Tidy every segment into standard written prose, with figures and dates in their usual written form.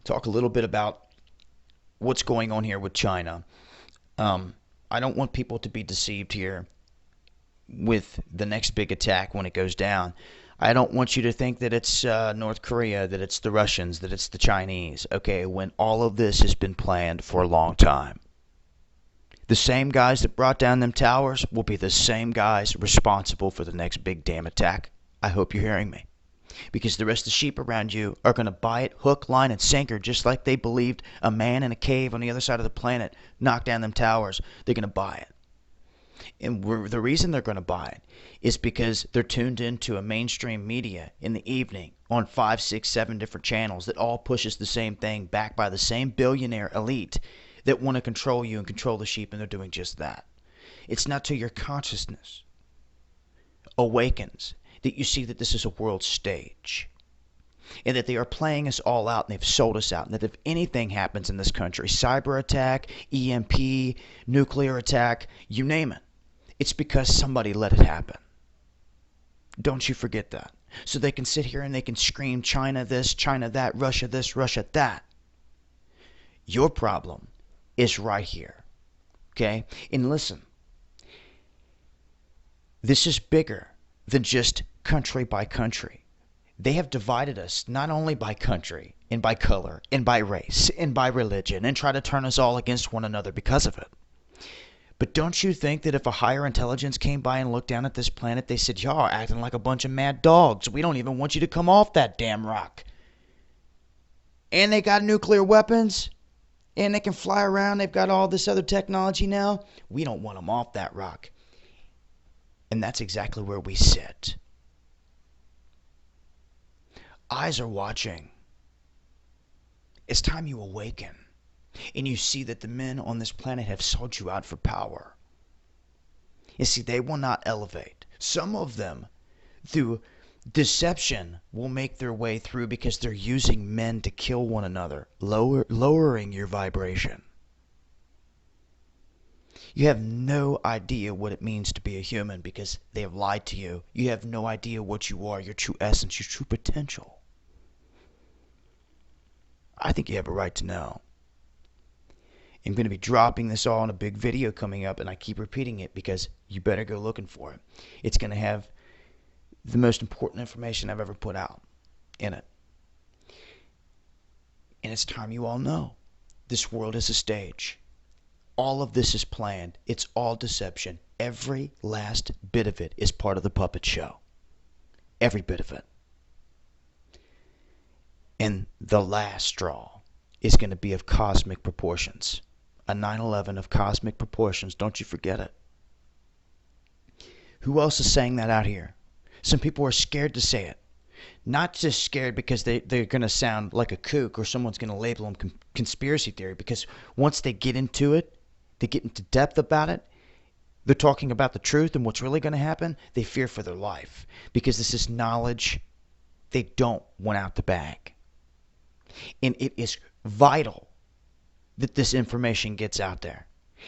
talk a little bit about what's going on here with China. Um, I don't want people to be deceived here with the next big attack when it goes down. I don't want you to think that it's North Korea, that it's the Russians, that it's the Chinese, okay, when all of this has been planned for a long time. The same guys that brought down them towers will be the same guys responsible for the next big damn attack. I hope you're hearing me. Because the rest of the sheep around you are going to buy it hook, line, and sinker, just like they believed a man in a cave on the other side of the planet knocked down them towers. They're going to buy it. And the reason they're going to buy it is because they're tuned into a mainstream media in the evening on 5, 6, 7 different channels that all pushes the same thing, backed by the same billionaire elite that want to control you and control the sheep, and they're doing just that. It's not till your consciousness awakens that you see that this is a world stage and that they are playing us all out and they've sold us out, and that if anything happens in this country, cyber attack, EMP, nuclear attack, you name it, it's because somebody let it happen. Don't you forget that. So they can sit here and they can scream China this, China that, Russia this, Russia that. Your problem is right here. Okay? And listen, this is bigger than just country by country. They have divided us not only by country and by color and by race and by religion and try to turn us all against one another because of it. But don't you think that if a higher intelligence came by and looked down at this planet, they said, y'all are acting like a bunch of mad dogs. We don't even want you to come off that damn rock. And they got nuclear weapons. And they can fly around. They've got all this other technology now. We don't want them off that rock. And that's exactly where we sit. Eyes are watching. It's time you awaken. And you see that the men on this planet have sold you out for power. You see, they will not elevate. Some of them, through deception, will make their way through because they're using men to kill one another, lowering your vibration. You have no idea what it means to be a human because they have lied to you. You have no idea what you are, your true essence, your true potential. I think you have a right to know. I'm going to be dropping this all in a big video coming up, and I keep repeating it because you better go looking for it. It's going to have the most important information I've ever put out in it. And it's time you all know. This world is a stage. All of this is planned. It's all deception. Every last bit of it is part of the puppet show. Every bit of it. And the last straw is going to be of cosmic proportions. A 9/11 of cosmic proportions. Don't you forget it. Who else is saying that out here? Some people are scared to say it. Not just scared because they're going to sound like a kook or someone's going to label them conspiracy theory. Because once they get into it, they get into depth about it, they're talking about the truth and what's really going to happen, they fear for their life. Because this is knowledge they don't want out the bag. And it is vital that this information gets out there.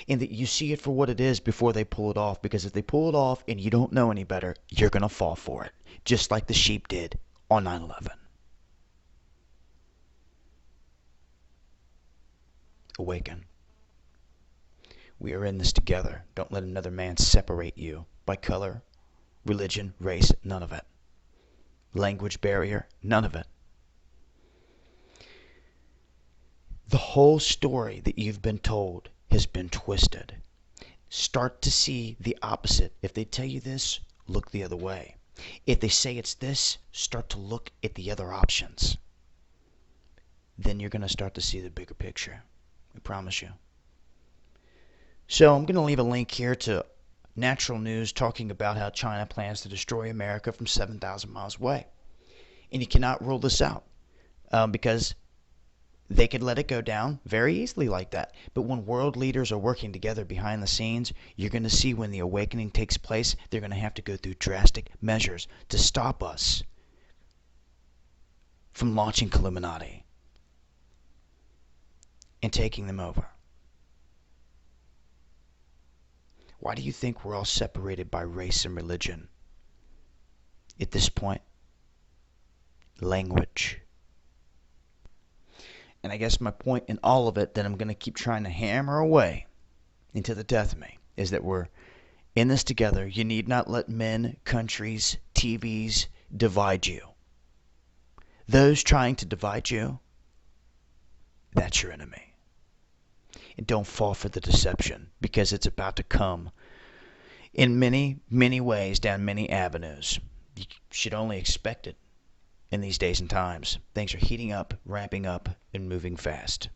And that you see it for what it is before they pull it off. Because if they pull it off and you don't know any better, you're going to fall for it. Just like the sheep did on 9/11. Awaken. We are in this together. Don't let another man separate you by color, religion, race, none of it. Language barrier, none of it. The whole story that you've been told has been twisted. Start to see the opposite. If they tell you this, look the other way. If they say it's this, start to look at the other options. Then you're going to start to see the bigger picture. I promise you. So I'm going to leave a link here to Natural News talking about how China plans to destroy America from 7,000 miles away. And you cannot rule this out because they could let it go down very easily like that. But when world leaders are working together behind the scenes, you're going to see when the awakening takes place, they're going to have to go through drastic measures to stop us from launching Illuminati and taking them over. Why do you think we're all separated by race and religion? At this point, language. and I guess my point in all of it that I'm going to keep trying to hammer away into the death of me is that we're in this together. You need not let men, countries, TVs divide you. Those trying to divide you, that's your enemy. And don't fall for the deception, because it's about to come in many, many ways down many avenues. You should only expect it in these days and times. Things are heating up, ramping up, and moving fast.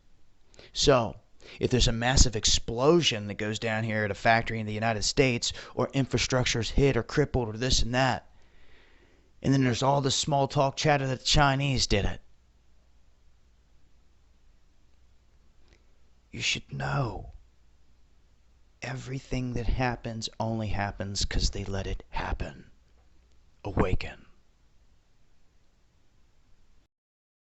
So, if there's a massive explosion that goes down here at a factory in the United States, or infrastructure is hit or crippled or this and that, and then there's all this small talk chatter that the Chinese did it, you should know everything that happens only happens because they let it happen. Awaken.